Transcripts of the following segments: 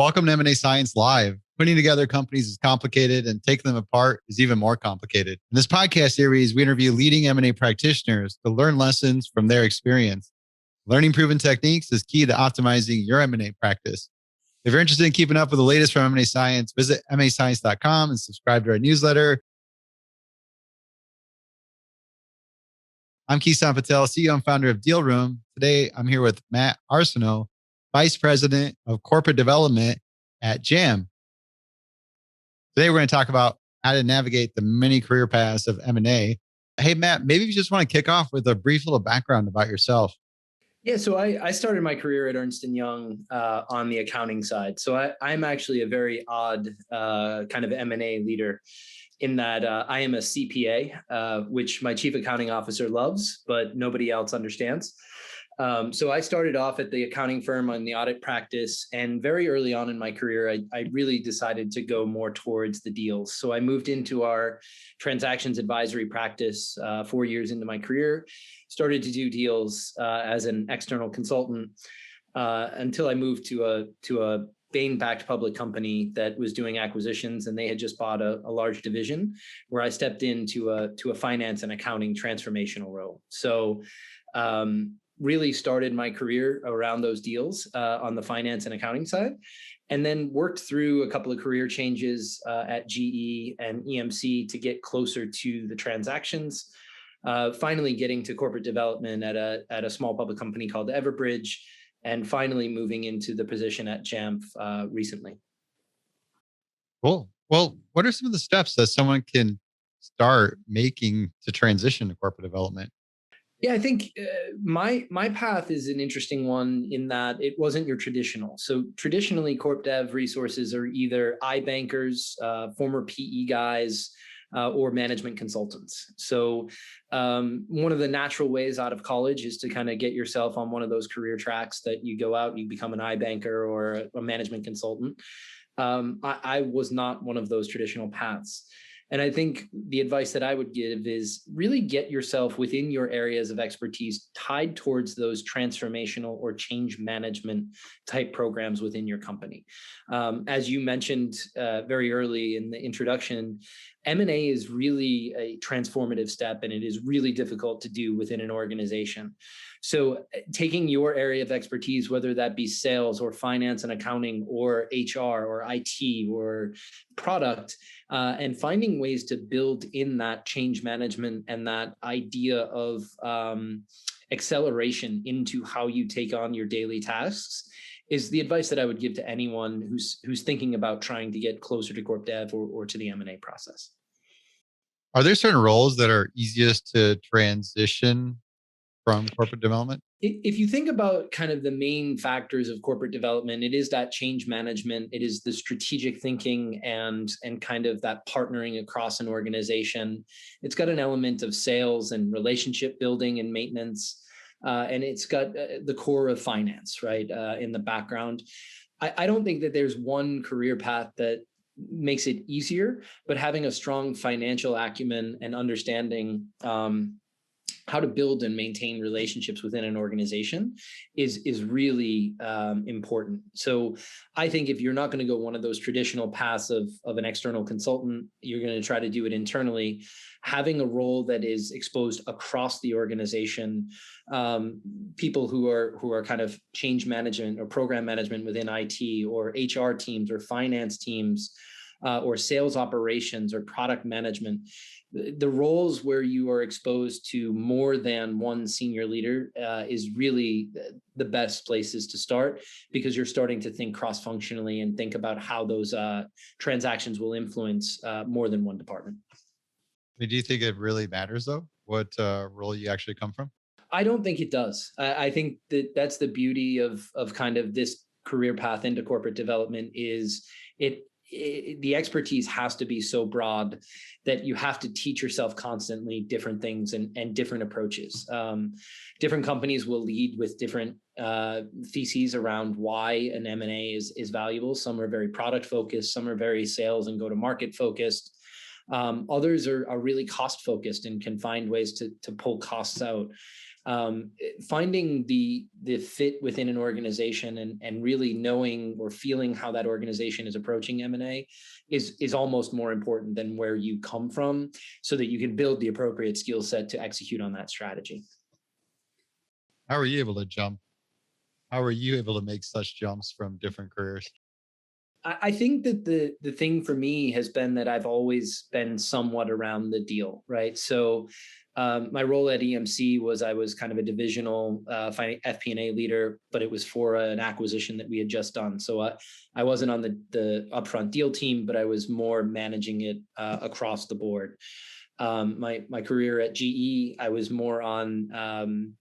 Welcome to M&A Science Live. Putting together companies is complicated and taking them apart is even more complicated. In this podcast series, we interview leading M&A practitioners to learn lessons from their experience. Learning proven techniques is key to optimizing your M&A practice. If you're interested in keeping up with the latest from M&A Science, visit mascience.com and subscribe to our newsletter. I'm Kisan Patel, CEO and founder of Deal Room. Today, I'm here with Matt Arsenault, Vice President of Corporate Development at Jamf. Today, we're going to talk about how to navigate the many career paths of M&A. Hey, Matt, maybe you just want to kick off with a brief little background about yourself. Yeah, so I started my career at Ernst & Young on the accounting side. So I'm actually a very odd kind of M&A leader in that I am a CPA, which my chief accounting officer loves, but nobody else understands. So I started off at the accounting firm on the audit practice, and very early on in my career, I really decided to go more towards the deals. So I moved into our transactions advisory practice 4 years into my career, started to do deals as an external consultant until I moved to a Bain-backed public company that was doing acquisitions, and they had just bought a large division where I stepped into a finance and accounting transformational role. So really started my career around those deals on the finance and accounting side, and then worked through a couple of career changes at GE and EMC to get closer to the transactions, finally getting to corporate development at a small public company called Everbridge, and finally moving into the position at Jamf recently. Cool. Well, what are some of the steps that someone can start making to transition to corporate development? Yeah, I think my path is an interesting one in that it wasn't your traditional. So traditionally, corp dev resources are either iBankers, former PE guys, or management consultants. So one of the natural ways out of college is to kind of get yourself on one of those career tracks that you go out, you become an iBanker or a management consultant. I was not one of those traditional paths. And I think the advice that I would give is really get yourself within your areas of expertise tied towards those transformational or change management type programs within your company. As you mentioned very early in the introduction, M&A is really a transformative step, and it is really difficult to do within an organization. So taking your area of expertise, whether that be sales or finance and accounting or HR or IT or product, and finding ways to build in that change management and that idea of acceleration into how you take on your daily tasks is the advice that I would give to anyone who's thinking about trying to get closer to corp dev or to the M&A process. Are there certain roles that are easiest to transition from corporate development? If you think about kind of the main factors of corporate development, it is that change management, it is the strategic thinking and kind of that partnering across an organization. It's got an element of sales and relationship building and maintenance, and it's got the core of finance, right, in the background. I don't think that there's one career path that makes it easier, but having a strong financial acumen and understanding how to build and maintain relationships within an organization is really important. So I think if you're not going to go one of those traditional paths of an external consultant, you're going to try to do it internally. Having a role that is exposed across the organization, people who are kind of change management or program management within IT or HR teams or finance teams, or sales operations or product management, the roles where you are exposed to more than one senior leader is really the best places to start, because you're starting to think cross-functionally and think about how those transactions will influence more than one department. Do you think it really matters, though, what role you actually come from? I don't think it does. I think that's the beauty of kind of this career path into corporate development is the expertise has to be so broad that you have to teach yourself constantly different things and different approaches. Different companies will lead with different theses around why an M&A is valuable. Some are very product focused, some are very sales and go-to-market focused. Others are really cost focused and can find ways to pull costs out. finding the fit within an organization and really knowing or feeling how that organization is approaching M&A is almost more important than where you come from, so that you can build the appropriate skill set to execute on that strategy. How are you able to jump? How are you able to make such jumps from different careers? I think that the thing for me has been that I've always been somewhat around the deal, right? So my role at EMC was I was kind of a divisional FP&A leader, but it was for an acquisition that we had just done. So I wasn't on the upfront deal team, but I was more managing it across the board. My career at GE, I was more on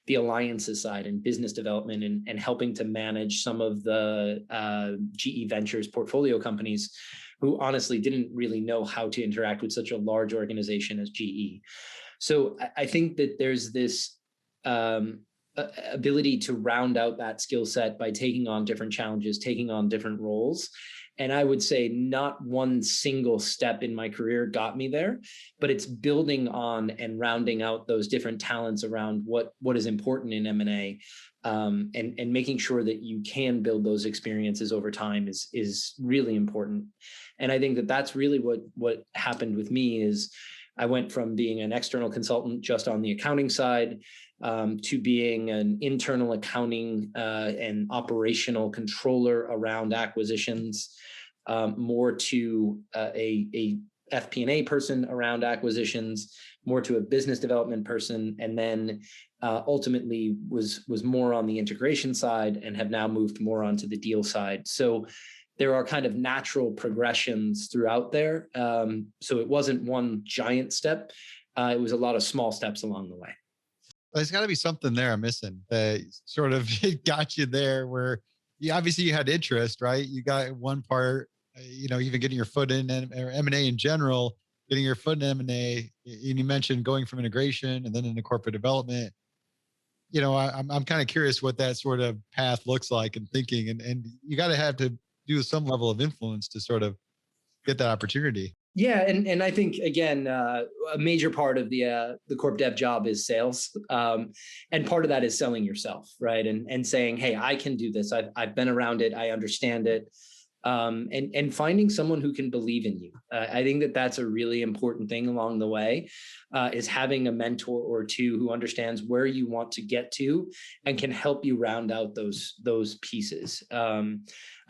the alliances side and business development and helping to manage some of the GE Ventures portfolio companies who honestly didn't really know how to interact with such a large organization as GE. So I think that there's this ability to round out that skill set by taking on different challenges, taking on different roles. And I would say not one single step in my career got me there, but it's building on and rounding out those different talents around what is important in M&A, and making sure that you can build those experiences over time is really important. And I think that that's really what happened with me is I went from being an external consultant just on the accounting side to being an internal accounting and operational controller around acquisitions, more to a FP&A person around acquisitions, more to a business development person, and then ultimately was more on the integration side and have now moved more onto the deal side. So there are kind of natural progressions throughout there. So it wasn't one giant step. It was a lot of small steps along the way. There's got to be something there I'm missing that sort of got you there where you obviously you had interest, right? You got one part, even getting your foot in or M&A in general, getting your foot in M&A. And you mentioned going from integration and then into corporate development. I'm kind of curious what that sort of path looks like and thinking, and you got to have to do some level of influence to sort of get that opportunity. Yeah, and I think again, a major part of the corp dev job is sales, and part of that is selling yourself, right? And saying, hey, I can do this. I've been around it. I understand it. And finding someone who can believe in you. I think that that's a really important thing along the way, is having a mentor or two who understands where you want to get to and can help you round out those pieces.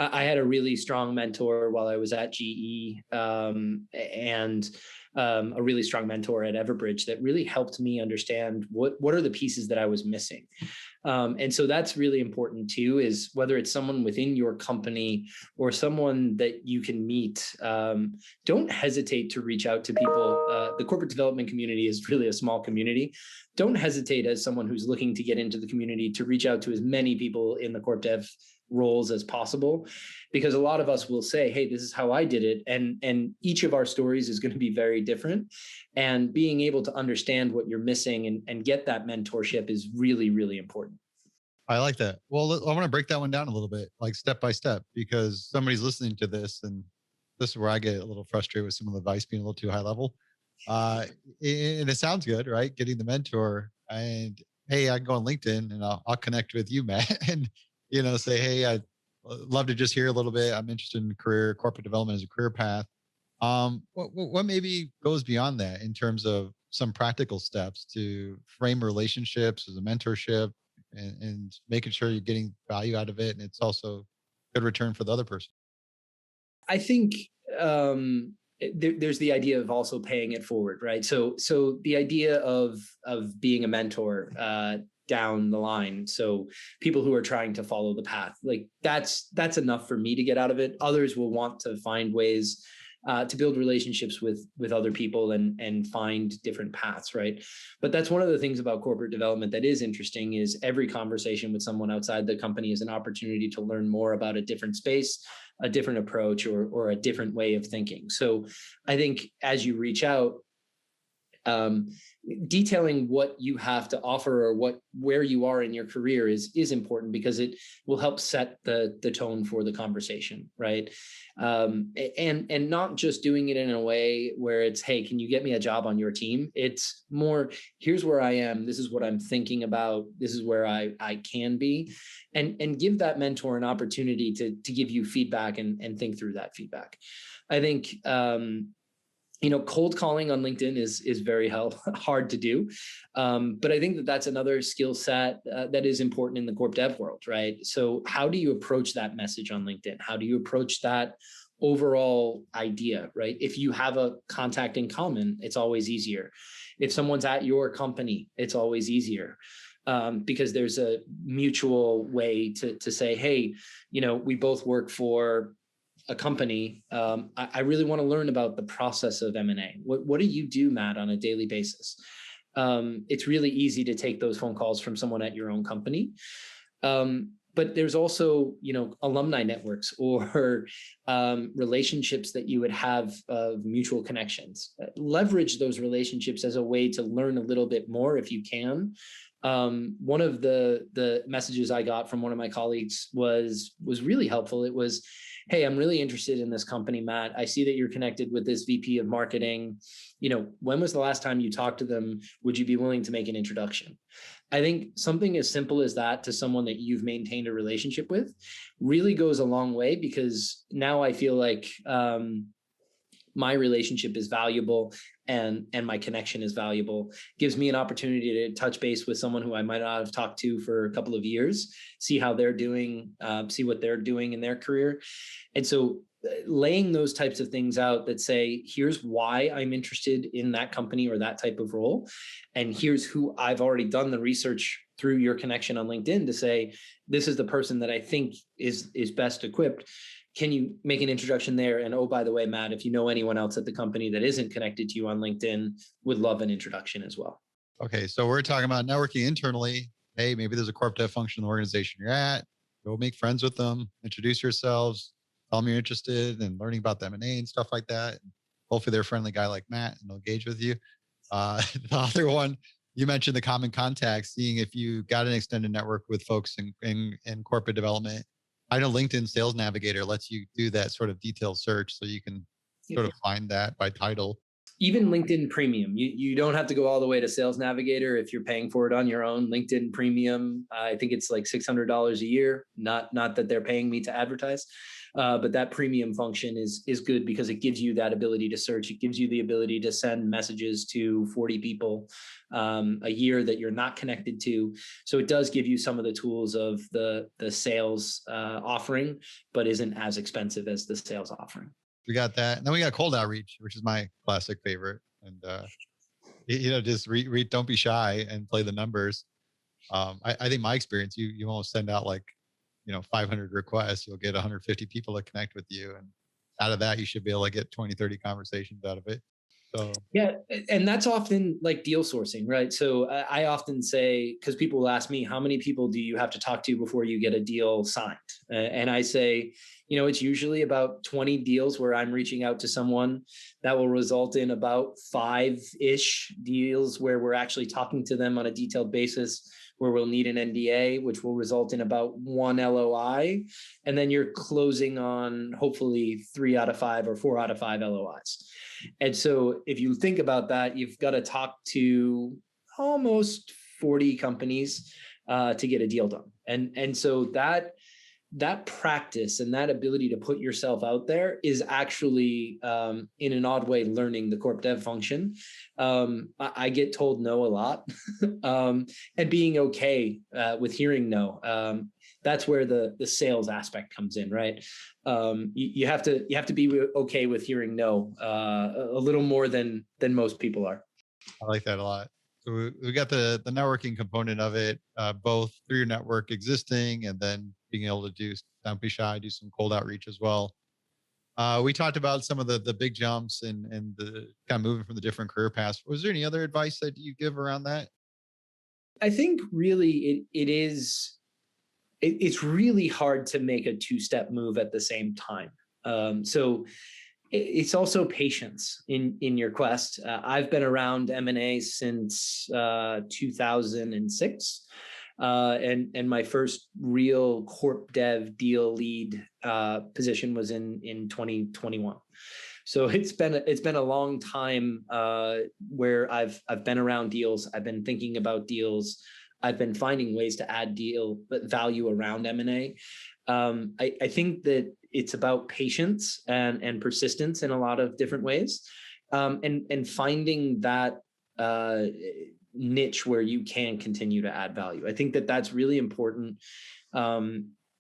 I had a really strong mentor while I was at GE, and a really strong mentor at Everbridge that really helped me understand what are the pieces that I was missing. And so that's really important too, is whether it's someone within your company or someone that you can meet, don't hesitate to reach out to people. The corporate development community is really a small community. Don't hesitate as someone who's looking to get into the community to reach out to as many people in the corp dev roles as possible, because a lot of us will say, hey, this is how I did it. And each of our stories is going to be very different. And being able to understand what you're missing and get that mentorship is really, really important. I like that. Well, I want to break that one down a little bit, like step by step, because somebody's listening to this, and this is where I get a little frustrated with some of the advice being a little too high level. And it sounds good, right? Getting the mentor, and hey, I can go on LinkedIn and I'll connect with you, Matt, and say, hey, I'd love to just hear a little bit. I'm interested in corporate development as a career path. What maybe goes beyond that in terms of some practical steps to frame relationships as a mentorship and making sure you're getting value out of it, and it's also good return for the other person? I think there's the idea of also paying it forward, right? So the idea of being a mentor down the line, so people who are trying to follow the path, like that's enough for me to get out of it. Others will want to find ways to build relationships with other people and find different paths, right? But that's one of the things about corporate development that is interesting, is every conversation with someone outside the company is an opportunity to learn more about a different space, a different approach, or a different way of thinking. So I think as you reach out, detailing what you have to offer or where you are in your career is important, because it will help set the tone for the conversation, right? And not just doing it in a way where it's, hey, can you get me a job on your team? It's more, here's where I am, this is what I'm thinking about, this is where I can be, and give that mentor an opportunity to give you feedback and think through that feedback. I think cold calling on LinkedIn is very hard to do. But I think that that's another skill set that is important in the corp dev world, right? So how do you approach that message on LinkedIn? How do you approach that overall idea, right? If you have a contact in common, it's always easier. If someone's at your company, it's always easier. Because there's a mutual way to say, hey, we both work for a company. I really want to learn about the process of M&A. What do you do, Matt, on a daily basis? It's really easy to take those phone calls from someone at your own company. But there's also, alumni networks or relationships that you would have of mutual connections. Leverage those relationships as a way to learn a little bit more if you can. One of the messages I got from one of my colleagues was really helpful. It was, hey, I'm really interested in this company, Matt. I see that you're connected with this VP of marketing. When was the last time you talked to them? Would you be willing to make an introduction? I think something as simple as that to someone that you've maintained a relationship with really goes a long way, because now I feel like my relationship is valuable and my connection is valuable. Gives me an opportunity to touch base with someone who I might not have talked to for a couple of years, see how they're doing, see what they're doing in their career. And so laying those types of things out that say, here's why I'm interested in that company or that type of role, and here's who I've already done the research through your connection on LinkedIn to say, this is the person that I think is best equipped. Can you make an introduction there? And oh, by the way, Matt, if you know anyone else at the company that isn't connected to you on LinkedIn, would love an introduction as well. Okay, so we're talking about networking internally. Hey, maybe there's a corp dev function in the organization you're at. Go make friends with them, introduce yourselves, tell them you're interested in learning about the M&A and stuff like that. Hopefully they're a friendly guy like Matt and they'll engage with you. The other one, you mentioned the common contacts, seeing if you got an extended network with folks in corporate development. I know LinkedIn Sales Navigator lets you do that sort of detailed search, so you can sort of find that by title. Even LinkedIn Premium, you don't have to go all the way to Sales Navigator if you're paying for it on your own. LinkedIn Premium, I think it's like $600 a year. Not that they're paying me to advertise, but that premium function is good because it gives you that ability to search. It gives you the ability to send messages to 40 people a year that you're not connected to. So it does give you some of the tools of the sales offering, but isn't as expensive as the sales offering. We got that. And then we got cold outreach, which is my classic favorite. And, just read, don't be shy and play the numbers. I think my experience, you almost send out 500 requests, you'll get 150 people to connect with you. And out of that, you should be able to get 20, 30 conversations out of it. So yeah, and that's often like deal sourcing, right? So I often say, because people will ask me, how many people do you have to talk to before you get a deal signed? And I say, it's usually about 20 deals where I'm reaching out to someone that will result in about 5-ish deals where we're actually talking to them on a detailed basis, where we'll need an NDA, which will result in about 1 LOI. And then you're closing on hopefully 3 out of 5 or 4 out of 5 LOIs. And so if you think about that, you've got to talk to almost 40 companies to get a deal done. And so that practice and that ability to put yourself out there is actually, in an odd way, learning the corp dev function. I get told no a lot, and being okay with hearing no. That's where the sales aspect comes in, right? You have to be okay with hearing no a little more than most people are. I like that a lot. So we got the networking component of it, both through your network existing and then being able to don't be shy, do some cold outreach as well. We talked about some of the big jumps and the kind of moving from the different career paths. Was there any other advice that you give around that? I think really it's really hard to make a 2-step move at the same time. So It's also patience in your quest. I've been around M&A since 2006. And my first real corp dev deal lead position was in 2021. So it's been a long time where I've been around deals. I've been thinking about deals. I've been finding ways to add deal value around M&A. I think that it's about patience and persistence in a lot of different ways, and finding that niche where you can continue to add value. I think that that's really important.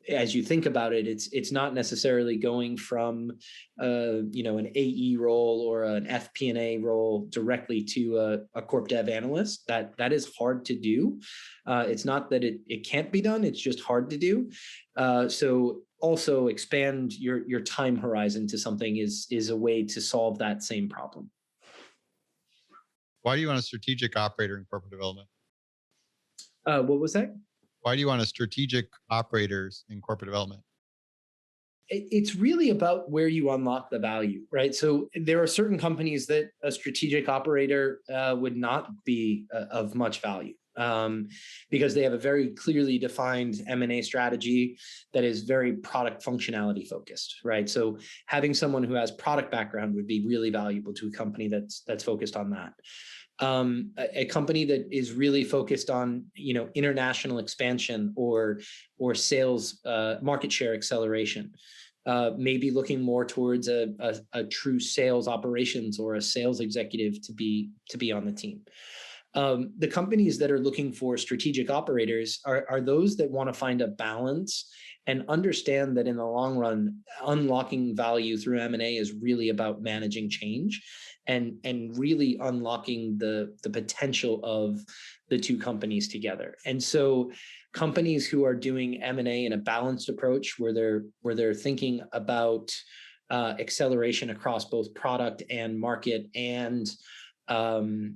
As you think about it, it's not necessarily going from an AE role or an FP&A role directly to a corp dev analyst. That is hard to do. It's not that it can't be done, it's just hard to do. So also expand your time horizon to something is a way to solve that same problem. Why do you want a strategic operator in corporate development? What was that? Why do you want a strategic operators in corporate development? It's really about where you unlock the value, right? So there are certain companies that a strategic operator would not be of much value, because they have a very clearly defined M&A strategy that is very product functionality focused, right? So having someone who has product background would be really valuable to a company that's focused on that. A company that is really focused on international expansion or sales market share acceleration, maybe looking more towards a true sales operations or a sales executive to be on the team. The companies that are looking for strategic operators are those that want to find a balance and understand that in the long run, unlocking value through M&A is really about managing change and really unlocking the potential of the two companies together. And so companies who are doing M&A in a balanced approach where they're thinking about acceleration across both product and market and the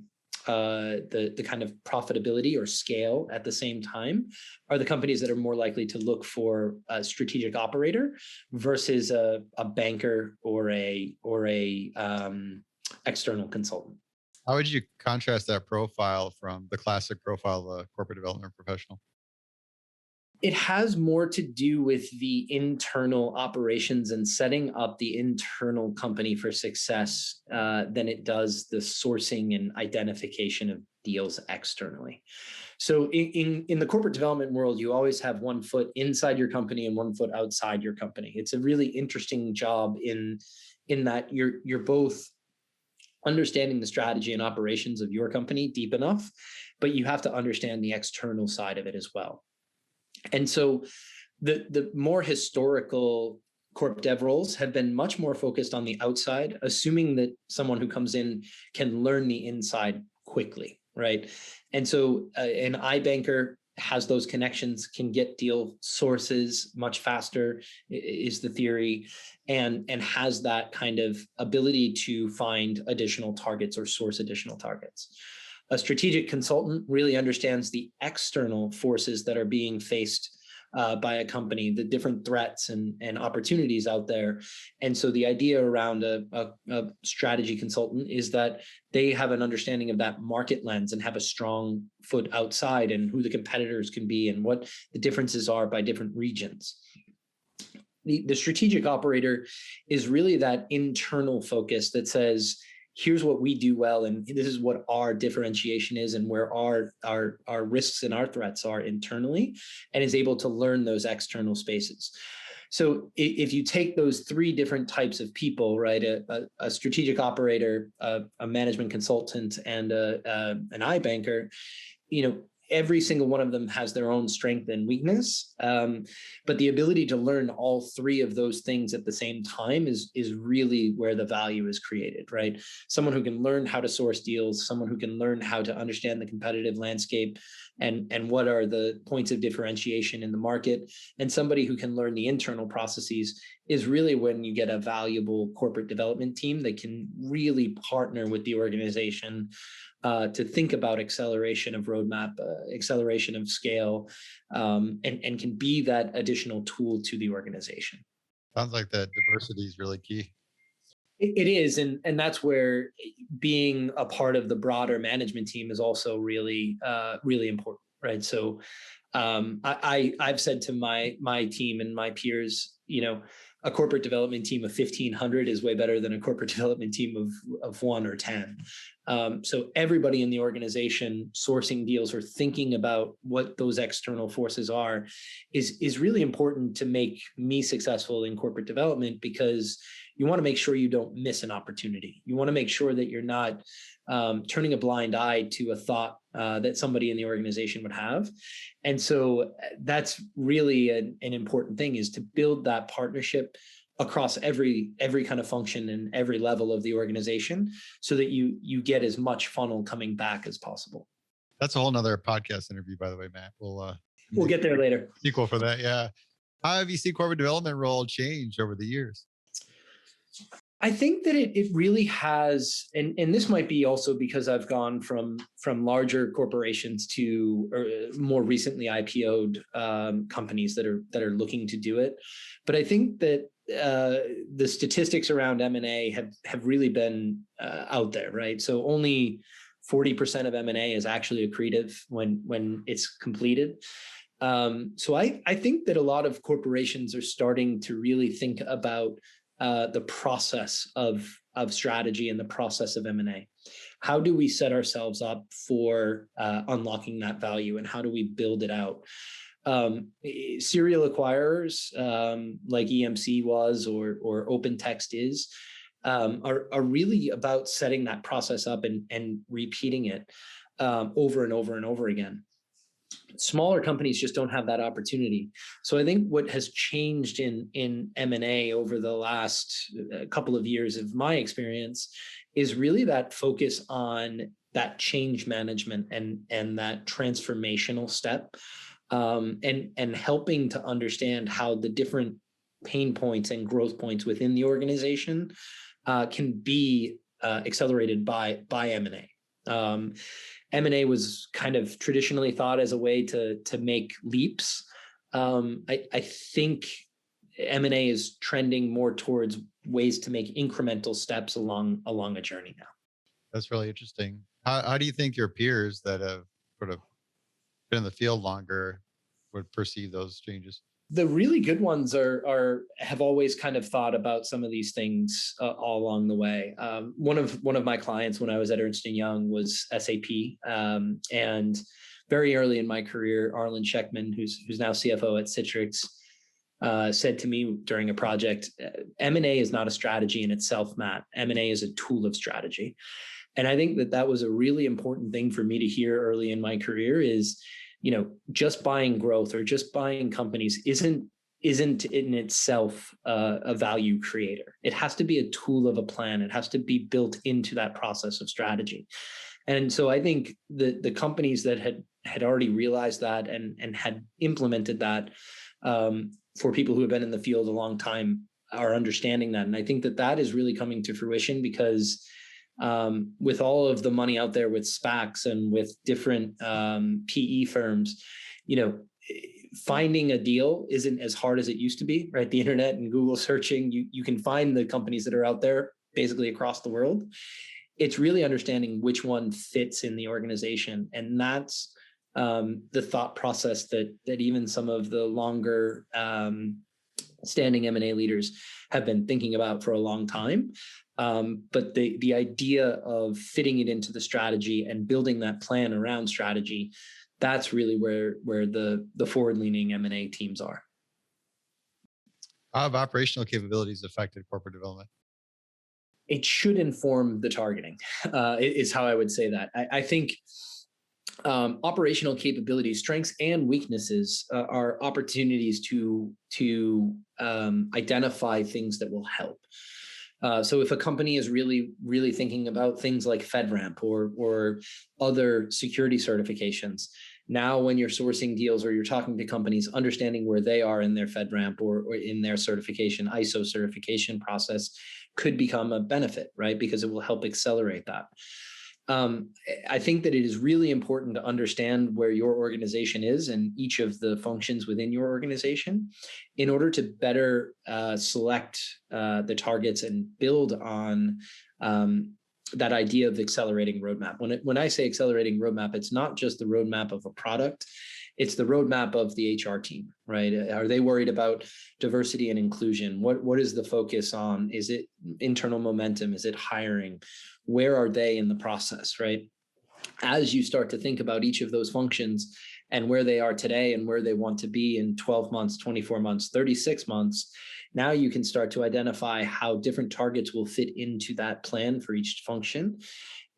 kind of profitability or scale at the same time are the companies that are more likely to look for a strategic operator versus a banker or a external consultant. How would you contrast that profile from the classic profile of a corporate development professional? It has more to do with the internal operations and setting up the internal company for success than it does the sourcing and identification of deals externally. So in the corporate development world, you always have one foot inside your company and one foot outside your company. It's a really interesting job in that you're both understanding the strategy and operations of your company deep enough, but you have to understand the external side of it as well. And so the more historical corp dev roles have been much more focused on the outside, assuming that someone who comes in can learn the inside quickly, right? And so an iBanker has those connections, can get deal sources much faster, is the theory, and has that kind of ability to find additional targets or source additional targets. A strategic consultant really understands the external forces that are being faced by a company, the different threats and opportunities out there. And so the idea around a strategy consultant is that they have an understanding of that market lens and have a strong foot outside and who the competitors can be and what the differences are by different regions. The strategic operator is really that internal focus that says, here's what we do well, and this is what our differentiation is and where our risks and our threats are internally, and is able to learn those external spaces. So if you take those three different types of people, right, a strategic operator, a management consultant, and an iBanker, every single one of them has their own strength and weakness. But the ability to learn all three of those things at the same time is really where the value is created, right? Someone who can learn how to source deals, someone who can learn how to understand the competitive landscape and what are the points of differentiation in the market, and somebody who can learn the internal processes is really when you get a valuable corporate development team that can really partner with the organization to think about acceleration of roadmap, acceleration of scale, and can be that additional tool to the organization. Sounds like that diversity is really key. It is, and that's where being a part of the broader management team is also really really important, right? So I've said to my team and my peers, a corporate development team of 1,500 is way better than a corporate development team of 1 or 10. So everybody in the organization sourcing deals or thinking about what those external forces are is really important to make me successful in corporate development, because you want to make sure you don't miss an opportunity. You want to make sure that you're not turning a blind eye to a thought that somebody in the organization would have. And so that's really an important thing, is to build that partnership across every kind of function and every level of the organization, so that you get as much funnel coming back as possible. That's a whole nother podcast interview, by the way, Matt. We'll get there later. Sequel for that. Yeah. How have you seen corporate development role change over the years? I think that it really has, and this might be also because I've gone from larger corporations to more recently IPO'd companies that are looking to do it. But I think that the statistics around M&A have really been out there, right? So only 40% of M&A is actually accretive when it's completed. So I think that a lot of corporations are starting to really think about the process of strategy and the process of M&A. How do we set ourselves up for unlocking that value, and how do we build it out? Serial acquirers like EMC was or OpenText is are really about setting that process up and repeating it over and over and over again. Smaller companies just don't have that opportunity. So I think what has changed in M&A over the last couple of years of my experience is really that focus on that change management and that transformational step, and helping to understand how the different pain points and growth points within the organization can be accelerated by M&A. M&A was kind of traditionally thought as a way to make leaps. I think M&A is trending more towards ways to make incremental steps along a journey now. That's really interesting. How do you think your peers that have sort of been in the field longer would perceive those changes? The really good ones have always kind of thought about some of these things all along the way. One of my clients when I was at Ernst & Young was SAP, and very early in my career, Arlen Scheckman, who's now CFO at Citrix, said to me during a project, M&A is not a strategy in itself, Matt. M&A is a tool of strategy. And I think that was a really important thing for me to hear early in my career is, just buying growth or just buying companies isn't in itself a value creator. It has to be a tool of a plan. It has to be built into that process of strategy. And so I think the companies that had already realized that and had implemented that, for people who have been in the field a long time, are understanding that. And I think that is really coming to fruition because with all of the money out there with SPACs and with different PE firms, finding a deal isn't as hard as it used to be, right? The internet and Google searching, you can find the companies that are out there basically across the world. It's really understanding which one fits in the organization. And that's the thought process that even some of the longer standing M&A leaders have been thinking about for a long time. But the idea of fitting it into the strategy and building that plan around strategy, that's really where the forward-leaning M&A teams are. How have operational capabilities affected corporate development? It should inform the targeting, is how I would say that. I think operational capabilities, strengths and weaknesses are opportunities to identify things that will help. So if a company is really, really thinking about things like FedRAMP or other security certifications, now when you're sourcing deals or you're talking to companies, understanding where they are in their FedRAMP or in their certification, ISO certification process could become a benefit, right? Because it will help accelerate that. I think that it is really important to understand where your organization is and each of the functions within your organization in order to better select the targets and build on that idea of accelerating roadmap. When I say accelerating roadmap, it's not just the roadmap of a product, it's the roadmap of the HR team, right? Are they worried about diversity and inclusion? What is the focus on? Is it internal momentum? Is it hiring? Where are they in the process, right? As you start to think about each of those functions and where they are today and where they want to be in 12 months, 24 months, 36 months, now you can start to identify how different targets will fit into that plan for each function.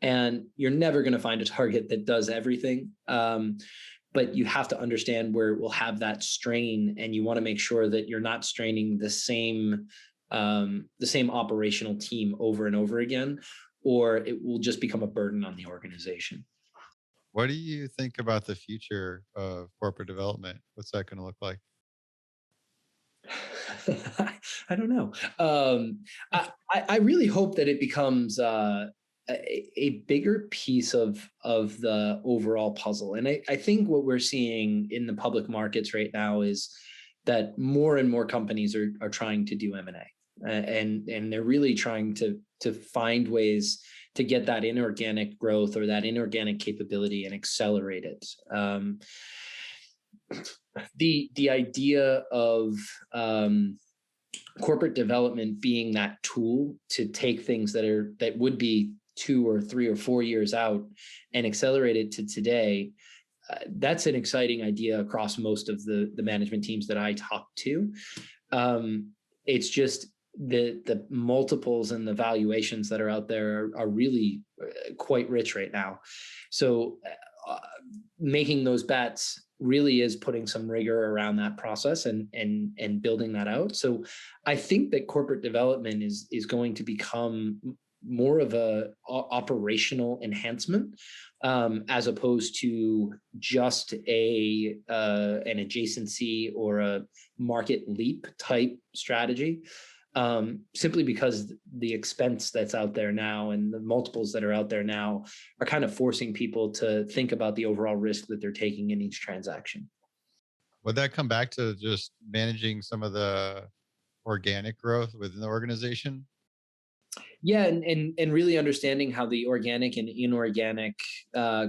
And you're never going to find a target that does everything. But you have to understand where it will have that strain, and you want to make sure that you're not straining the same operational team over and over again, or it will just become a burden on the organization. What do you think about the future of corporate development? What's that going to look like? I don't know. I really hope that it becomes a bigger piece of the overall puzzle. And I think what we're seeing in the public markets right now is that more and more companies are trying to do M&A, and they're really trying to find ways to get that inorganic growth or that inorganic capability and accelerate it. The idea of corporate development being that tool to take things that would be 2 or 3 or 4 years out and accelerate it to today, that's an exciting idea across most of the management teams that I talk to. It's just the multiples and the valuations that are out there are really quite rich right now. So making those bets really is putting some rigor around that process and building that out. So I think that corporate development is going to become more of a operational enhancement as opposed to just an adjacency or a market leap type strategy. Simply because the expense that's out there now and the multiples that are out there now are kind of forcing people to think about the overall risk that they're taking in each transaction. Would that come back to just managing some of the organic growth within the organization? Yeah, and really understanding how the organic and inorganic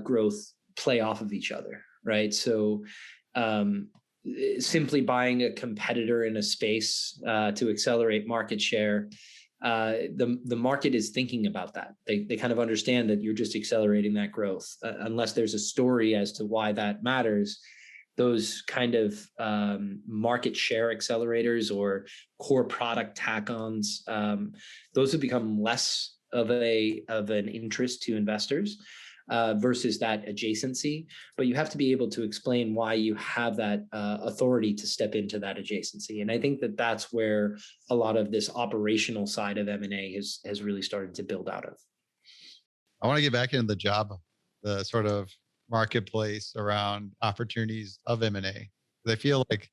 growth play off of each other, right? So simply buying a competitor in a space to accelerate market share, the market is thinking about that. They kind of understand that you're just accelerating that growth. Unless there's a story as to why that matters, those kind of market share accelerators or core product tack-ons, those have become less of an interest to investors. Versus that adjacency, but you have to be able to explain why you have that authority to step into that adjacency. And I think that that's where a lot of this operational side of M&A has really started to build out of. I want to get back into the sort of marketplace around opportunities of M&A. I feel like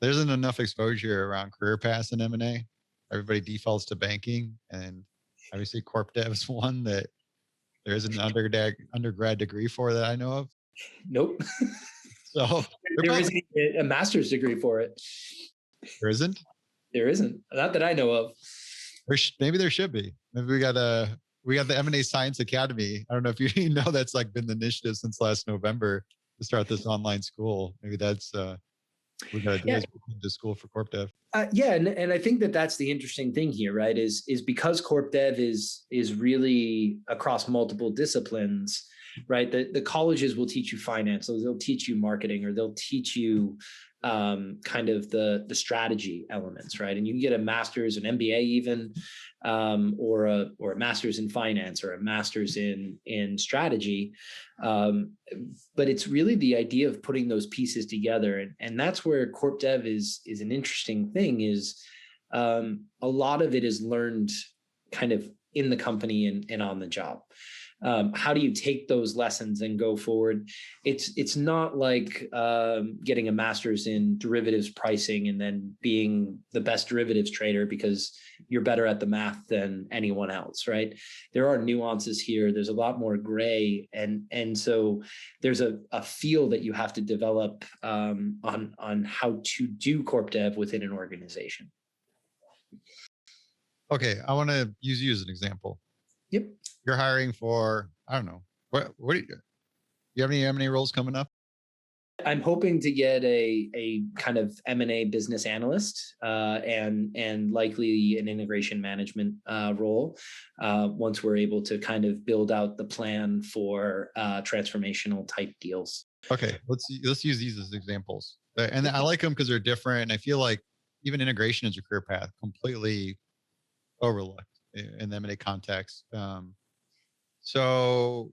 there isn't enough exposure around career paths in M&A. Everybody defaults to banking, and obviously corp dev is one that there isn't an undergrad degree for that I know of. Nope. So there isn't a master's degree for it. There isn't? There isn't. Not that I know of. Maybe there should be. Maybe we got the M&A Science Academy. I don't know if you know that's like been the initiative since last November to start this online school. Maybe that's we got to do the school for corp dev. And I think that that's the interesting thing here, right? Is because corp dev is really across multiple disciplines, right? The colleges will teach you finance, so they'll teach you marketing, or they'll teach you kind of the strategy elements, right? And you can get a master's, an MBA even, or a master's in finance, or a master's in strategy. But it's really the idea of putting those pieces together. And that's where corp dev is an interesting thing, is a lot of it is learned kind of in the company and on the job. How do you take those lessons and go forward? It's not like getting a master's in derivatives pricing and then being the best derivatives trader because you're better at the math than anyone else, right? There are nuances here. There's a lot more gray, and so there's a feel that you have to develop on how to do corp dev within an organization. Okay, I want to use you as an example. Yep. You're hiring for, I don't know, what do you have any M&A roles coming up? I'm hoping to get a kind of M&A business analyst and likely an integration management role once we're able to kind of build out the plan for transformational type deals. Okay, let's use these as examples. And I like them because they're different. And I feel like even integration as a career path completely overlooked in the M&A context. So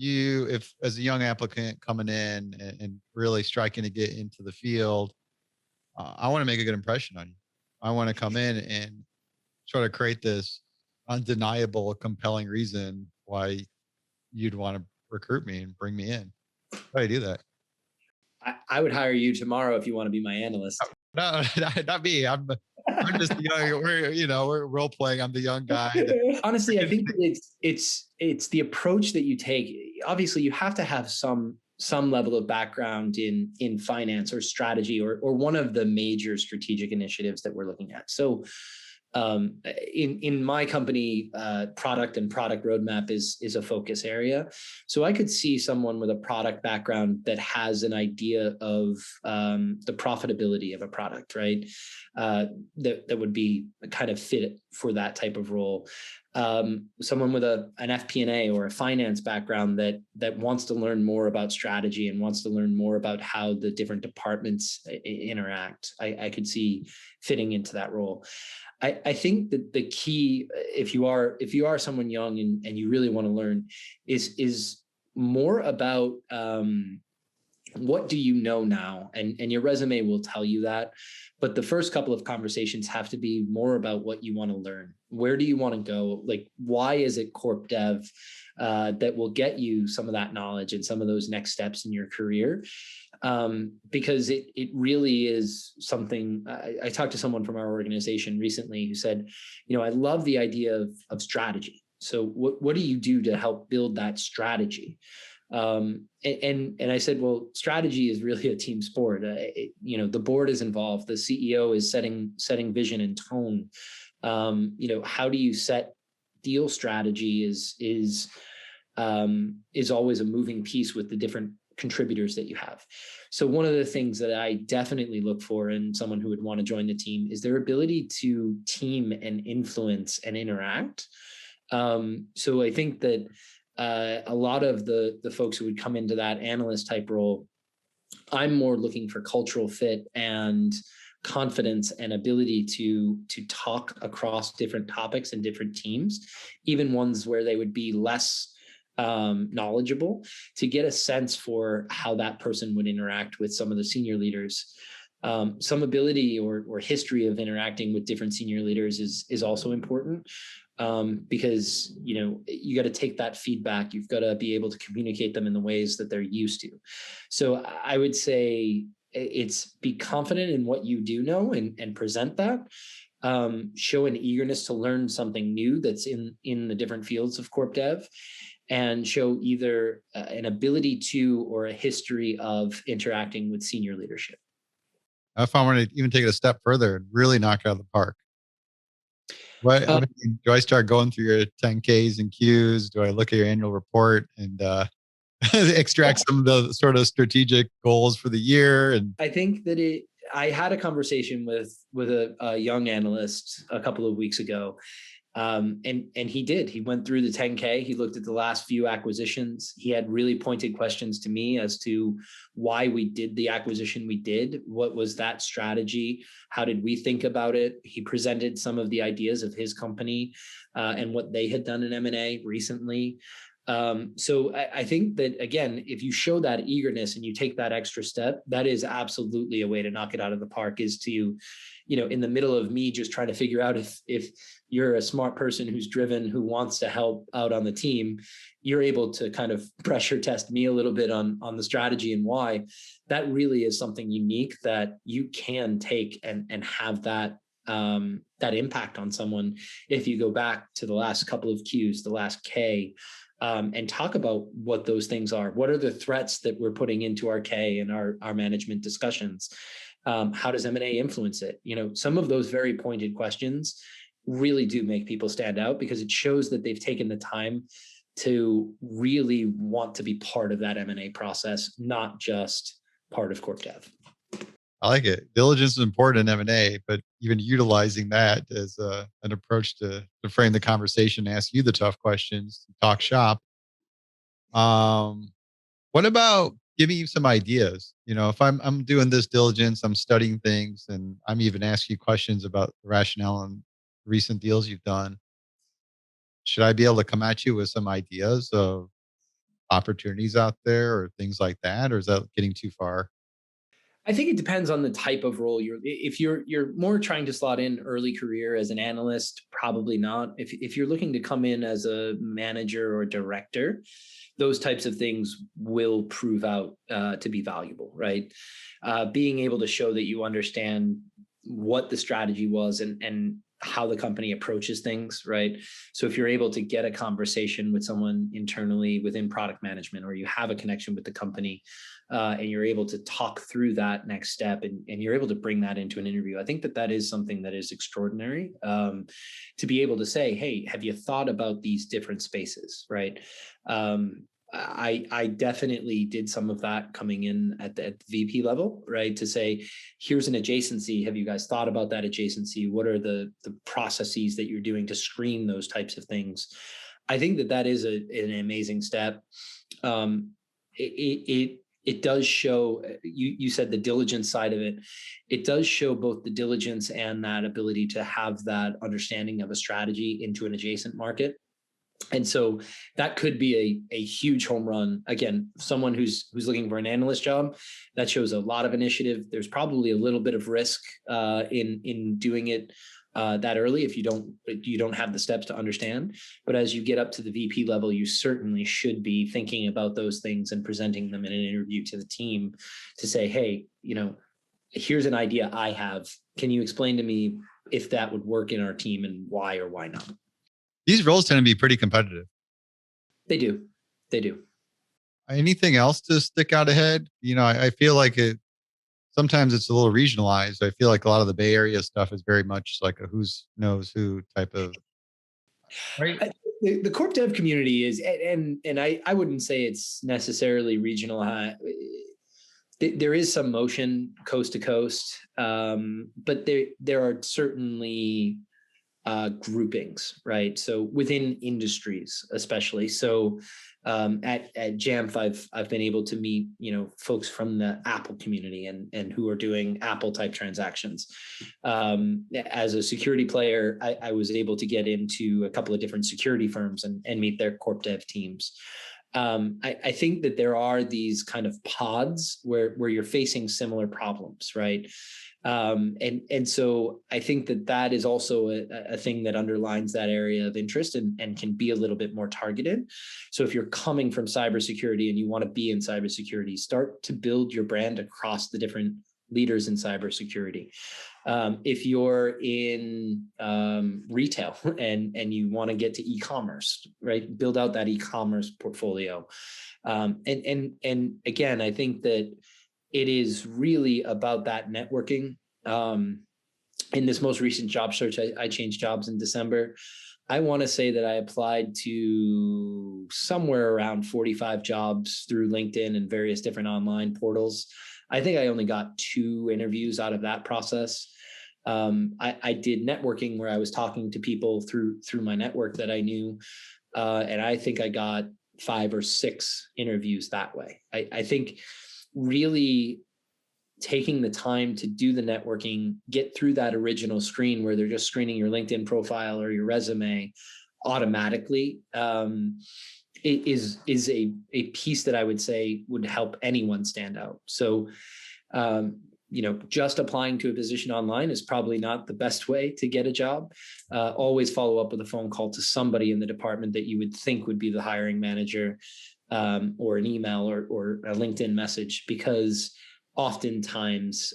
if as a young applicant coming in and really striking to get into the field, I want to make a good impression on you. I want to come in and try to create this undeniable, compelling reason why you'd want to recruit me and bring me in. How do I do that? I would hire you tomorrow if you want to be my analyst. No, not me. I'm just the young. We're role playing. I'm the young guy. Honestly, I think it's the approach that you take. Obviously, you have to have some level of background in finance or strategy or one of the major strategic initiatives that we're looking at. So in my company, product and product roadmap is a focus area. So I could see someone with a product background that has an idea of the profitability of a product, right? That would be kind of fit for that type of role. Someone with an FP&A or a finance background that wants to learn more about strategy and wants to learn more about how the different departments interact. I could see fitting into that role. I think that the key, if you are someone young and you really want to learn, is more about what do you know now, and your resume will tell you that. But the first couple of conversations have to be more about what you want to learn. Where do you want to go? Like, why is it corp dev that will get you some of that knowledge and some of those next steps in your career? Because it really is something. I talked to someone from our organization recently who said, I love the idea of strategy. So what do you do to help build that strategy? And I said, well, strategy is really a team sport. The board is involved. The CEO is setting vision and tone. How do you set deal strategy is always a moving piece with the different contributors that you have. So one of the things that I definitely look for in someone who would want to join the team is their ability to team and influence and interact. So I think that a lot of the folks who would come into that analyst type role, I'm more looking for cultural fit and confidence and ability to talk across different topics and different teams, even ones where they would be less knowledgeable, to get a sense for how that person would interact with some of the senior leaders. Some ability or history of interacting with different senior leaders is also important. Because you got to take that feedback. You've got to be able to communicate them in the ways that they're used to. So I would say it's be confident in what you do know and present that. Show an eagerness to learn something new that's in the different fields of corp dev, and show either an ability to or a history of interacting with senior leadership. If I want to even take it a step further and really knock it out of the park, do I start going through your 10Ks and Qs? Do I look at your annual report and extract some of the sort of strategic goals for the year? And I think that I had a conversation with a young analyst a couple of weeks ago. And he went through the 10K. He looked at the last few acquisitions. He had really pointed questions to me as to why we did the acquisition we did. What was that strategy? How did we think about it? He presented some of the ideas of his company and what they had done in M&A recently. So I think that, again, if you show that eagerness and you take that extra step, that is absolutely a way to knock it out of the park, is to, in the middle of me just trying to figure out if you're a smart person who's driven, who wants to help out on the team, you're able to kind of pressure test me a little bit on the strategy and why. That really is something unique that you can take and have that that impact on someone if you go back to the last couple of Qs, the last K, and talk about what those things are. What are the threats that we're putting into our K and our management discussions? How does M&A influence it? Some of those very pointed questions really do make people stand out because it shows that they've taken the time to really want to be part of that M&A process, not just part of corp dev. I like it. Diligence is important in M&A, but even utilizing that as an approach to frame the conversation, ask you the tough questions, talk shop. What about giving you some ideas? If I'm doing this diligence, I'm studying things, and I'm even asking you questions about the rationale and recent deals you've done. Should I be able to come at you with some ideas of opportunities out there or things like that, or is that getting too far? I think it depends on the type of role if you're more trying to slot in early career as an analyst, probably not. If you're looking to come in as a manager or director, those types of things will prove out to be valuable, right? Being able to show that you understand what the strategy was and how the company approaches things, right? So if you're able to get a conversation with someone internally within product management, or you have a connection with the company, and you're able to talk through that next step, and you're able to bring that into an interview, I think that is something that is extraordinary, to be able to say, hey, have you thought about these different spaces, right? I definitely did some of that coming in at the VP level, right? To say, here's an adjacency. Have you guys thought about that adjacency? What are the processes that you're doing to screen those types of things? I think that is an amazing step. It does show, you said the diligence side of it. It does show both the diligence and that ability to have that understanding of a strategy into an adjacent market. And so that could be a huge home run. Again, someone who's looking for an analyst job, that shows a lot of initiative. There's probably a little bit of risk in doing it that early if you don't have the steps to understand. But as you get up to the VP level, you certainly should be thinking about those things and presenting them in an interview to the team to say, hey, here's an idea I have. Can you explain to me if that would work in our team and why or why not? These roles tend to be pretty competitive. They do. They do. Anything else to stick out ahead? I feel like sometimes it's a little regionalized. I feel like a lot of the Bay Area stuff is very much like a who's knows who type of. Right. The corp dev community is, and I wouldn't say it's necessarily regional. There is some motion coast to coast, but there are certainly groupings, right? So within industries, especially. So at Jamf, I've been able to meet folks from the Apple community and who are doing Apple type transactions. As a security player, I was able to get into a couple of different security firms and meet their corp dev teams. I think that there are these kind of pods where you're facing similar problems, right? And so I think that is also a thing that underlines that area of interest and can be a little bit more targeted. So if you're coming from cybersecurity and you want to be in cybersecurity, start to build your brand across the different leaders in cybersecurity. If you're in retail and you want to get to e-commerce, right? Build out that e-commerce portfolio. And again, I think that it is really about that networking. In this most recent job search, I changed jobs in December. I want to say that I applied to somewhere around 45 jobs through LinkedIn and various different online portals. I think I only got 2 interviews out of that process. I did networking where I was talking to people through my network that I knew. And I think I got 5 or 6 interviews that way. I think really taking the time to do the networking, get through that original screen where they're just screening your LinkedIn profile or your resume automatically, is a piece that I would say would help anyone stand out. So, just applying to a position online is probably not the best way to get a job. Always follow up with a phone call to somebody in the department that you would think would be the hiring manager, or an email or a LinkedIn message, because oftentimes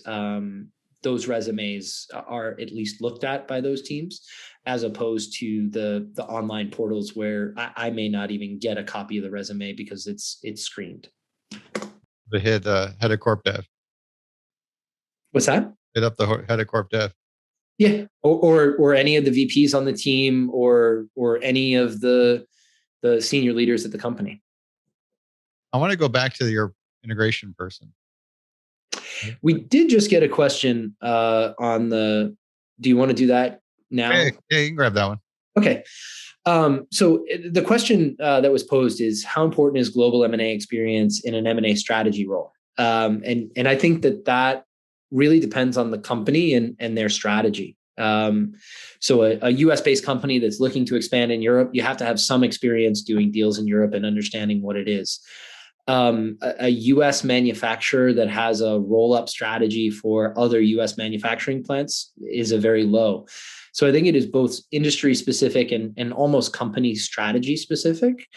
those resumes are at least looked at by those teams, as opposed to the online portals where I may not even get a copy of the resume because it's screened. The head of corp dev. What's that? Hit up the head of corp dev. Yeah, or any of the VPs on the team, or any of the senior leaders at the company. I want to go back to your integration person. We did just get a question on the. Do you want to do that now? Yeah, you can grab that one. Okay. So the question that was posed is, how important is global M&A experience in an M&A strategy role? And I think that really depends on the company and their strategy. So a US-based company that's looking to expand in Europe, you have to have some experience doing deals in Europe and understanding what it is. A US manufacturer that has a roll-up strategy for other US manufacturing plants is a very low. So I think it is both industry specific and almost company strategy specific.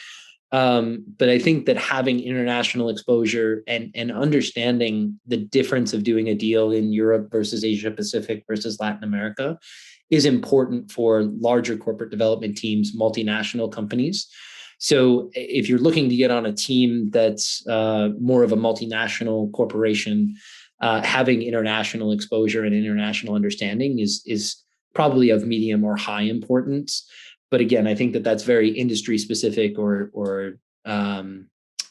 But I think that having international exposure and understanding the difference of doing a deal in Europe versus Asia Pacific versus Latin America is important for larger corporate development teams, multinational companies. So if you're looking to get on a team that's more of a multinational corporation, having international exposure and international understanding is probably of medium or high importance. But again, I think that that's very industry specific or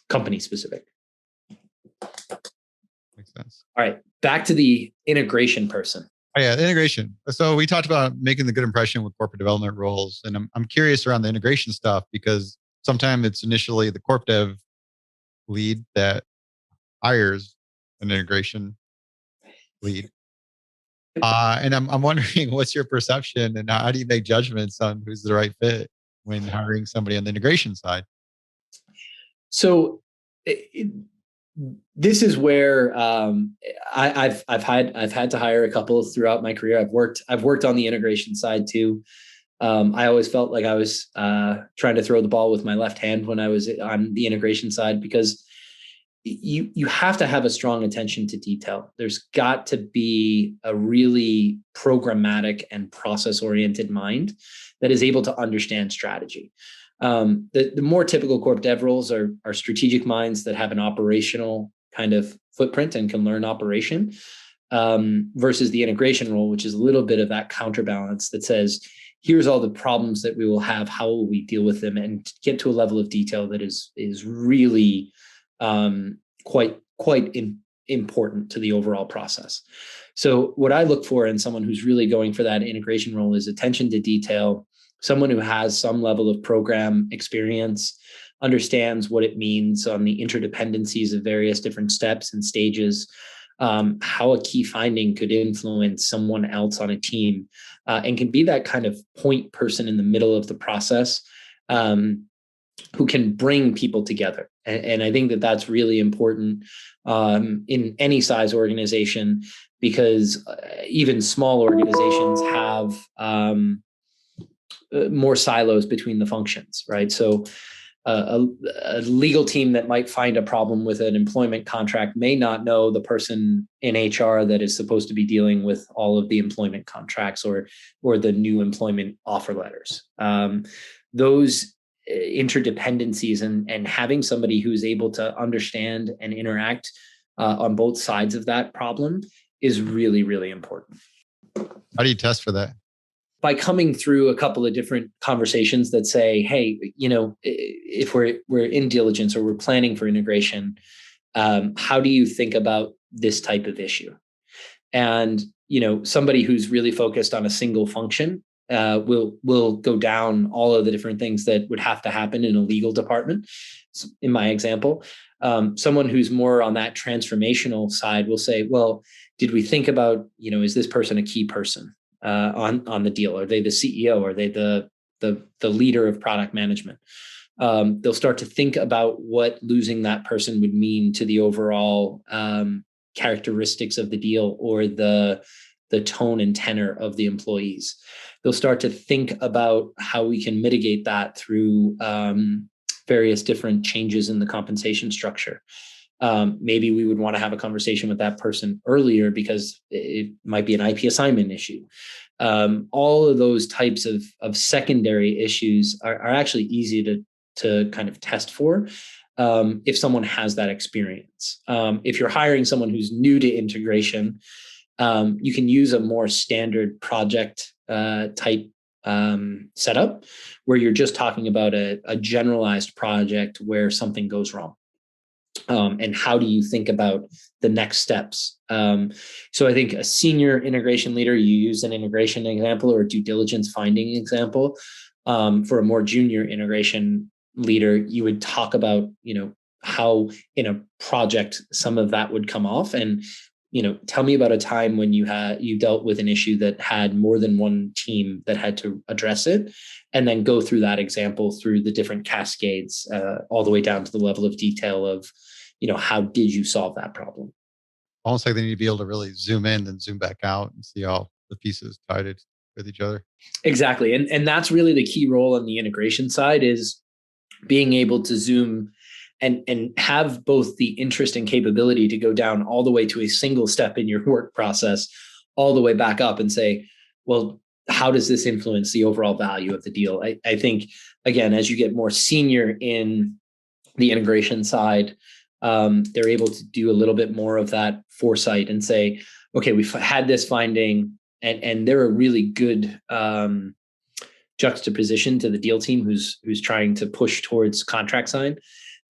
company specific. Makes sense. All right, back to the integration person. Oh, yeah, the integration. So we talked about making the good impression with corporate development roles, and I'm curious around the integration stuff, because sometimes it's initially the corp dev lead that hires an integration lead. And I'm wondering, what's your perception and how do you make judgments on who's the right fit when hiring somebody on the integration side? So this is where I've had to hire a couple throughout my career. I've worked on the integration side too. I always felt like I was trying to throw the ball with my left hand when I was on the integration side, because you have to have a strong attention to detail. There's got to be a really programmatic and process-oriented mind that is able to understand strategy. The more typical corp dev roles are strategic minds that have an operational kind of footprint and can learn operation, versus the integration role, which is a little bit of that counterbalance that says, here's all the problems that we will have, how will we deal with them, and get to a level of detail that is really quite important to the overall process. So what I look for in someone who's really going for that integration role is attention to detail, someone who has some level of program experience, understands what it means on the interdependencies of various different steps and stages, how a key finding could influence someone else on a team, and can be that kind of point person in the middle of the process, who can bring people together. And I think that that's really important in any size organization, because even small organizations have more silos between the functions, right? So a legal team that might find a problem with an employment contract may not know the person in HR that is supposed to be dealing with all of the employment contracts or the new employment offer letters. Those interdependencies and having somebody who's able to understand and interact on both sides of that problem is really, really important. How do you test for that? By coming through a couple of different conversations that say, hey, if we're in diligence or we're planning for integration, how do you think about this type of issue? And, somebody who's really focused on a single function will go down all of the different things that would have to happen in a legal department. In my example, someone who's more on that transformational side will say, well, did we think about, is this person a key person on the deal? Are they the CEO? Are they the leader of product management? They'll start to think about what losing that person would mean to the overall characteristics of the deal or the tone and tenor of the employees. They'll start to think about how we can mitigate that through various different changes in the compensation structure. Maybe we would want to have a conversation with that person earlier because it might be an IP assignment issue. All of those types of secondary issues are actually easy to kind of test for if someone has that experience. If you're hiring someone who's new to integration, you can use a more standard project type setup where you're just talking about a generalized project where something goes wrong. And how do you think about the next steps? So I think a senior integration leader, you use an integration example or due diligence finding example. For a more junior integration leader, you would talk about, how in a project some of that would come off. And, tell me about a time when you dealt with an issue that had more than one team that had to address it, and then go through that example through the different cascades, all the way down to the level of detail of, how did you solve that problem? Almost like they need to be able to really zoom in and zoom back out and see all the pieces tied with each other. Exactly. And that's really the key role on the integration side, is being able to zoom and have both the interest and capability to go down all the way to a single step in your work process, all the way back up and say, well, how does this influence the overall value of the deal? I think, again, as you get more senior in the integration side, they're able to do a little bit more of that foresight and say, okay, we've had this finding, and they're a really good juxtaposition to the deal team who's trying to push towards contract sign.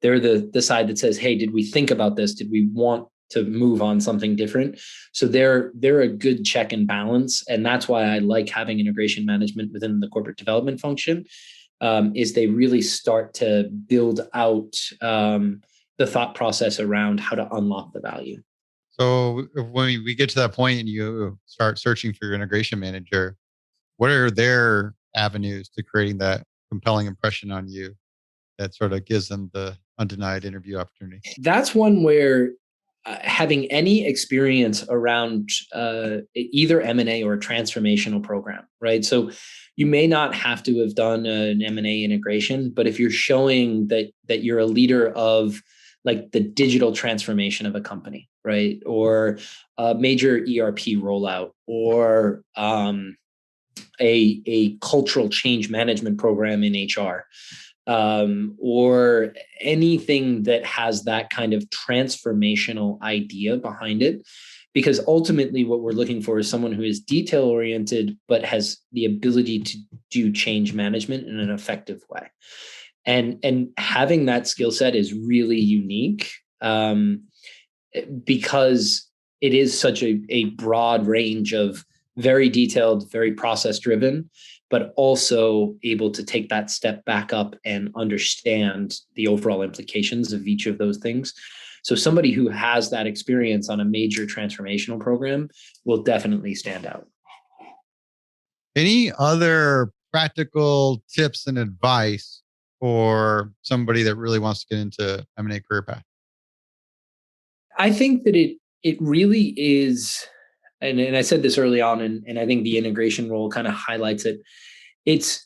They're the side that says, hey, did we think about this? Did we want to move on something different? So they're a good check and balance. And that's why I like having integration management within the corporate development function, is they really start to build out the thought process around how to unlock the value. So when we get to that point and you start searching for your integration manager, what are their avenues to creating that compelling impression on you that sort of gives them the undenied interview opportunity? That's one where having any experience around either M&A or a transformational program, right? So you may not have to have done an M&A integration, but if you're showing that you're a leader of like the digital transformation of a company, right? Or a major ERP rollout, or a cultural change management program in HR, or anything that has that kind of transformational idea behind it. Because ultimately what we're looking for is someone who is detail oriented, but has the ability to do change management in an effective way. And having that skill set is really unique, because it is such a broad range of very detailed, very process driven, but also able to take that step back up and understand the overall implications of each of those things. So somebody who has that experience on a major transformational program will definitely stand out. Any other practical tips and advice for somebody that really wants to get into M&A career path? I think that it really is, and I said this early on, and I think the integration role kind of highlights it. It's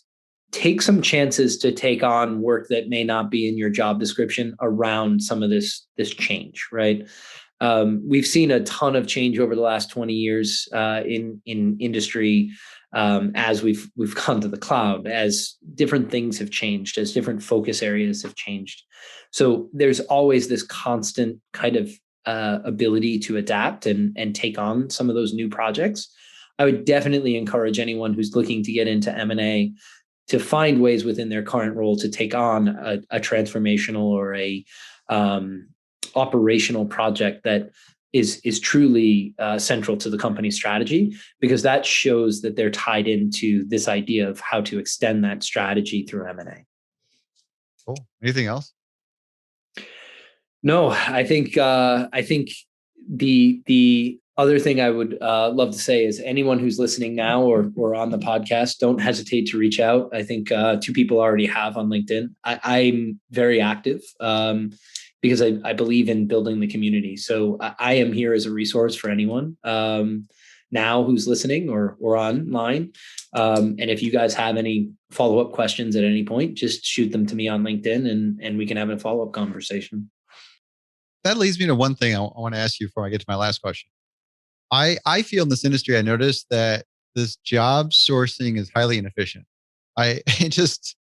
take some chances to take on work that may not be in your job description around some of this change, right? We've seen a ton of change over the last 20 years in industry, as we've gone to the cloud, as different things have changed, as different focus areas have changed. So there's always this constant kind of ability to adapt and take on some of those new projects. I would definitely encourage anyone who's looking to get into M&A to find ways within their current role to take on a transformational or a operational project that is truly central to the company's strategy, because that shows that they're tied into this idea of how to extend that strategy through M&A. Cool. Anything else? No, I think the other thing I would love to say is anyone who's listening now or on the podcast, don't hesitate to reach out. I think 2 people already have on LinkedIn. I'm very active because I believe in building the community. So I am here as a resource for anyone now who's listening or online. And if you guys have any follow-up questions at any point, just shoot them to me on LinkedIn and we can have a follow-up conversation. that leads me to one thing I want to ask you before I get to my last question. I feel in this industry, I noticed that this job sourcing is highly inefficient. It just,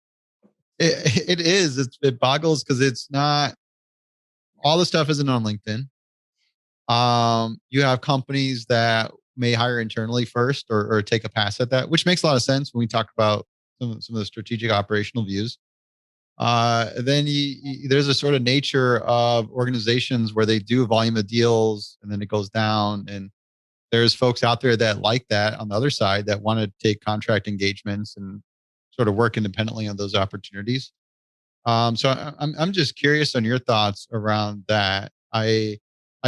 it is, it boggles because it's not, all the stuff isn't on LinkedIn. You have companies that may hire internally first or take a pass at that, which makes a lot of sense when we talk about some of the strategic operational views. Then there's a sort of nature of organizations where they do a volume of deals and then it goes down. And there's folks out there that like that on the other side that want to take contract engagements and sort of work independently on those opportunities. So I'm just curious on your thoughts around that. I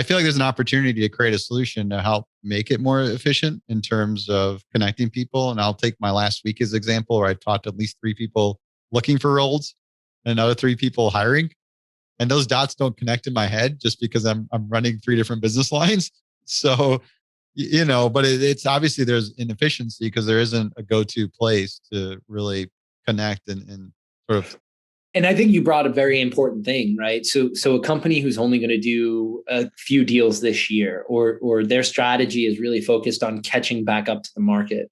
feel like there's an opportunity to create a solution to help make it more efficient in terms of connecting people. And I'll take my last week as example, where I talked to at least three people looking for roles and another three people hiring. And those dots don't connect in my head just because I'm running three different business lines. So but it's obviously there's inefficiency because there isn't a go-to place to really connect and sort of. And I think you brought a very important thing, right? So a company who's only going to do a few deals this year, or their strategy is really focused on catching back up to the market.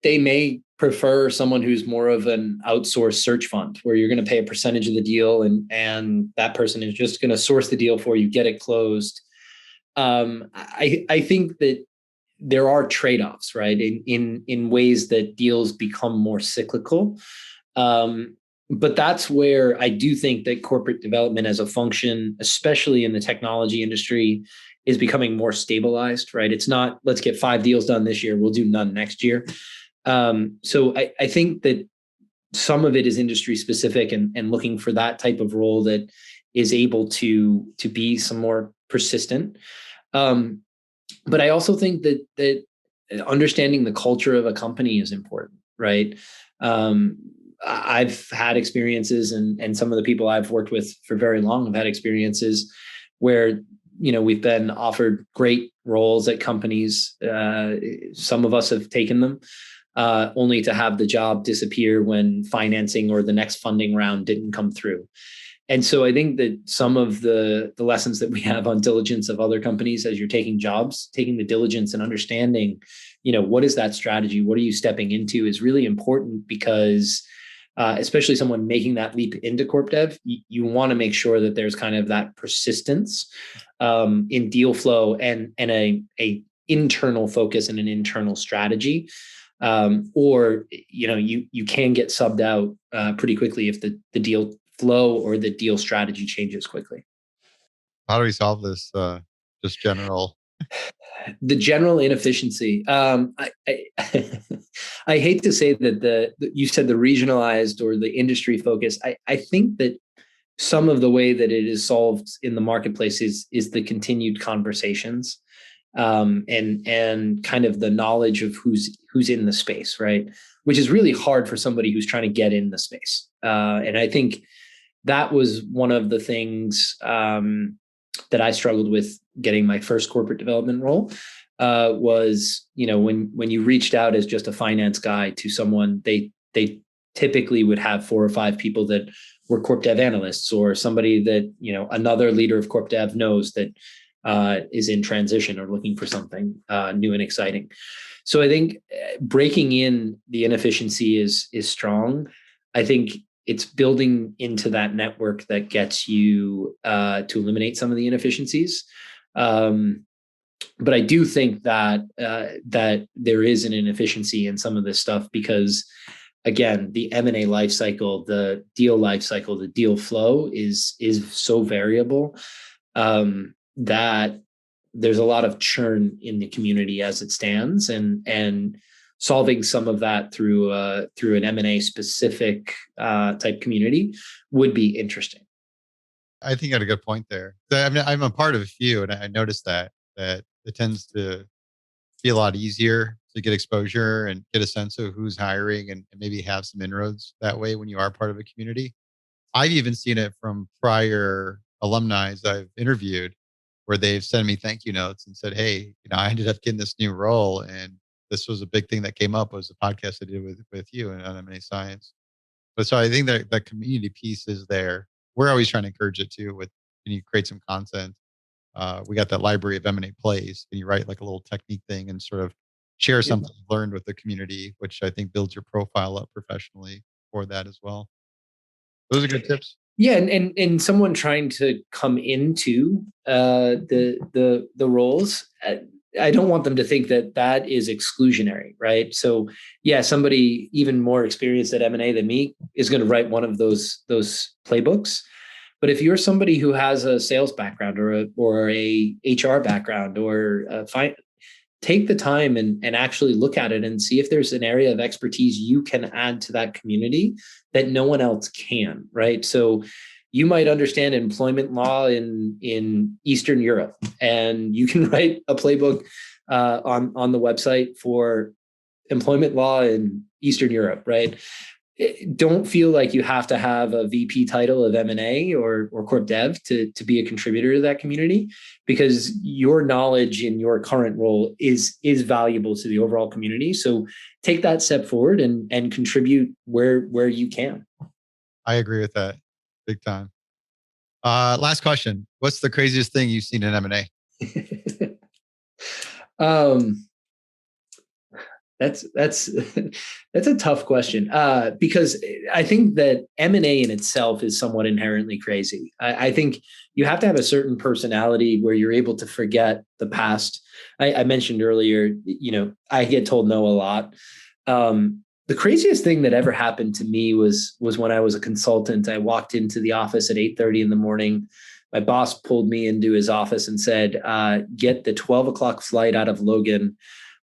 They may prefer someone who's more of an outsourced search fund, where you're going to pay a percentage of the deal, and that person is just going to source the deal for you, get it closed. I think that there are trade-offs, right? In ways that deals become more cyclical. But that's where I do think that corporate development as a function, especially in the technology industry, is becoming more stabilized, right? It's not, let's get 5 deals done this year, we'll do none next year. So I think that some of it is industry specific and looking for that type of role that is able to be some more persistent. But I also think that understanding the culture of a company is important, right? I've had experiences, and some of the people I've worked with for very long have had experiences where we've been offered great roles at companies. Some of us have taken them, only to have the job disappear when financing or the next funding round didn't come through. And so I think that some of the lessons that we have on diligence of other companies as you're taking jobs, taking the diligence and understanding, what is that strategy? What are you stepping into is really important because especially someone making that leap into corp dev, you want to make sure that there's kind of that persistence in deal flow and a internal focus and an internal strategy. Or you can get subbed out pretty quickly if the deal flow or the deal strategy changes quickly. How do we solve this? Just general. The general inefficiency. I hate to say that you said the regionalized or the industry focus. I think that some of the way that it is solved in the marketplace is the continued conversations, and kind of the knowledge of who's in the space, right? Which is really hard for somebody who's trying to get in the space. And I think that was one of the things that I struggled with getting my first corporate development role. Was when you reached out as just a finance guy to someone, they typically would have 4 or 5 people that were corp dev analysts, or somebody that another leader of corp dev knows that is in transition or looking for something new and exciting. So I think breaking in the inefficiency is strong. I think it's building into that network that gets you to eliminate some of the inefficiencies. But I do think that that there is an inefficiency in some of this stuff because, again, the M&A life cycle, the deal life cycle, the deal flow is so variable that there's a lot of churn in the community as it stands, and solving some of that through an M&A specific type community would be interesting. I think you had a good point there. I'm a part of a few, and I noticed that it tends to be a lot easier to get exposure and get a sense of who's hiring and maybe have some inroads that way when you are part of a community. I've even seen it from prior alumni I've interviewed where they've sent me thank you notes and said, "Hey, I ended up getting this new role, and this was a big thing that came up was the podcast I did with you and on M&A Science." But so I think that community piece is there. We're always trying to encourage it too with Can you create some content? We got that library of M&A plays. Can you write like a little technique thing and sort of share Yeah. something you learned with the community, which I think builds your profile up professionally for that as well. Those are good tips. Yeah, and someone trying to come into the roles, I don't want them to think that that is exclusionary, right? So yeah, somebody even more experienced at M&A than me is going to write one of those playbooks. But if you're somebody who has a sales background or a HR background or take the time and actually look at it and see if there's an area of expertise you can add to that community that no one else can, right? So you might understand employment law in Eastern Europe, and you can write a playbook on the website for employment law in Eastern Europe, right? Don't feel like you have to have a VP title of M&A or corp dev to be a contributor to that community, because your knowledge in your current role is valuable to the overall community. So take that step forward and contribute where you can. I agree with that big time. Last question. What's the craziest thing you've seen in M&A? That's that's a tough question because I think that M&A in itself is somewhat inherently crazy. I think you have to have a certain personality where you're able to forget the past. I mentioned earlier, I get told no a lot. The craziest thing that ever happened to me was when I was a consultant. I walked into the office at 8:30 in the morning. My boss pulled me into his office and said, "Get the 12 o'clock flight out of Logan.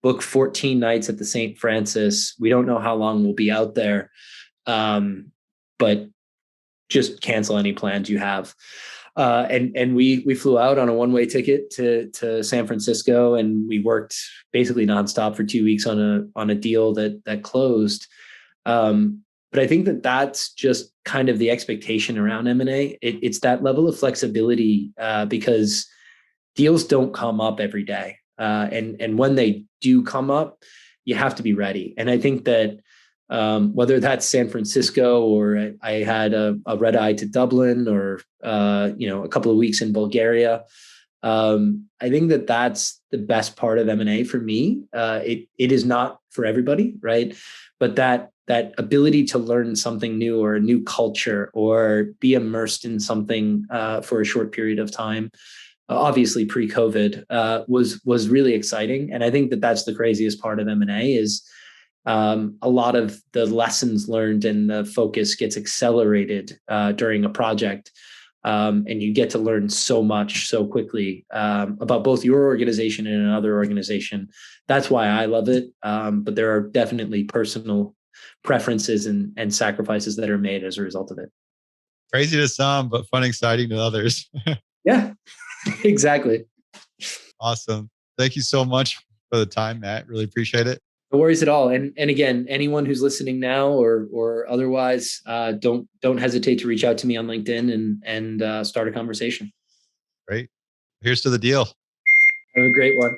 Book 14 nights at the St. Francis. We don't know how long we'll be out there, but just cancel any plans you have." And we flew out on a one-way ticket to San Francisco, and we worked basically nonstop for 2 weeks on a deal that closed. But I think that that's just kind of the expectation around M&A. It's that level of flexibility because deals don't come up every day. And when they do come up, you have to be ready. And I think that whether that's San Francisco or I had a red eye to Dublin or a couple of weeks in Bulgaria, I think that that's the best part of M&A for me. It is not for everybody, right? But that ability to learn something new or a new culture or be immersed in something for a short period of time, obviously pre-COVID, was really exciting. And I think that that's the craziest part of M&A is a lot of the lessons learned and the focus gets accelerated during a project. And you get to learn so much so quickly about both your organization and another organization. That's why I love it. But there are definitely personal preferences and sacrifices that are made as a result of it. Crazy to some, but fun, exciting to others. Yeah, exactly. Awesome. Thank you so much for the time, Matt. Really appreciate it. No worries at all. And again, anyone who's listening now or otherwise, don't hesitate to reach out to me on LinkedIn and start a conversation. Great. Here's to the deal. Have a great one.